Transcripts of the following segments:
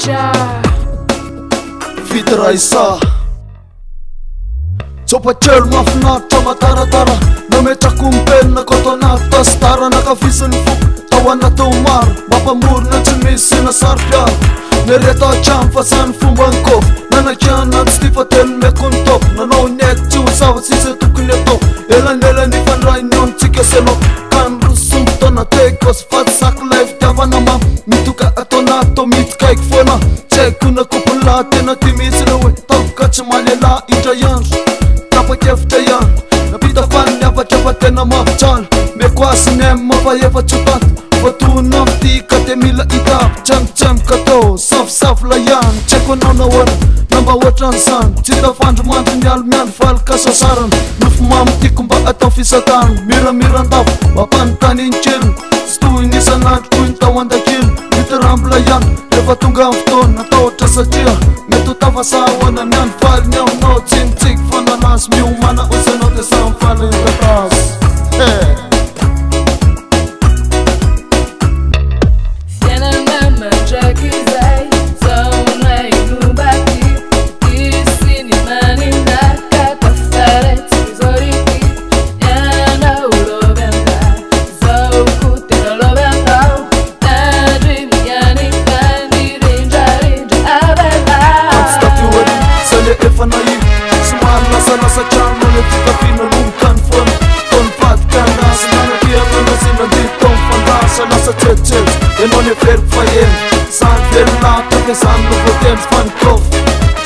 Aisha Vita Raisa Tsopakely mafinaritra mataratara nametrako mpenina koto anaty tasitara nakavisany foko tao anato maro mampamorona tsy misy nasaropiaro nereta hatramy fa sany fomba nkofo nanakiana tsy ty fa telo meko ny toko nanao ny aiky tsy ho zavatsy izy tokony atao elanelany fandrainiontsika selo kanrosombo taona teko sy faty saky lay fitiavana mamy mitoka atao nato mitsikaiky foana tsy haiko nakopony laha tena ty mihitsy le hoe tavoka tsy malela indra iandro tapakefitra ihany napita faniny avatra fa tena mavitraly meko asiny amy mafaefatsy ho taty fatona mitika te mila itavy tsemotsemoka atao safosafo la ihany tsy haiko anao nahoana namba ohatran'izany tsy tafandro mandro mialo miandro valika sasarana nofo mamy tiako mba atao fisatany miramirandavo mampanontany iny keliny sy toy nisanandro toy ny tao andakely mitirambo la ihany rehefa tonga amin'ny fotoana natahotra satria mety ho tafasahoana miandro valiny aminao tsy mitsiky fa nanazy miomana osanao te samy faliny tatazy enao ny very faheny zany velona take zany novoteny fanikofo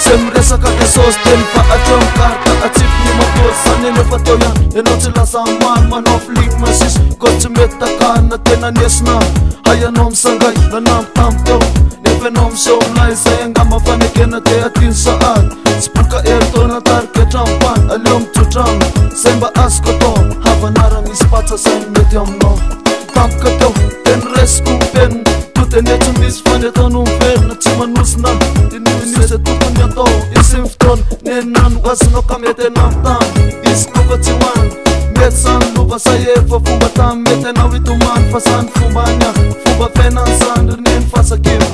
se miresaka te sosy teny fa atreo mikarika atsifiny matosy zany eny efa teo ihany enao tsy lasa mano manao filiky masisy ko tsy mety takana tena niesina hay anao misangay nanamby tamy teo nefa enao miseho milay zay angamba fanekena te atiny saady tsy boka ery taona tarika hatrampany aleo mitsotrano zay mba azoko atao havanara misy patsa zay mety aminao tampoka teo teny resiko mpenina toteny tsy misy fanetano miverina tsy manosina tinonisy tokony atao isy mifotona nenano azinao ka mety enamy tany izy kofa tsy hoany mety zany lova say efa fomba tamy mety anao hitomany fa zany fomba anya fomba fiainany zany rineny fasakivo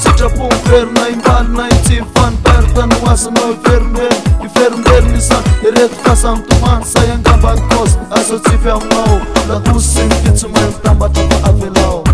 sitrapo miverina imbalina itsy fanipertany hoazinao iverimbeliny zany ereto fasa mitomany say angamba ny kosy azo tsify aminao lahosy sy ny fitsy mainy tambatra fa avelao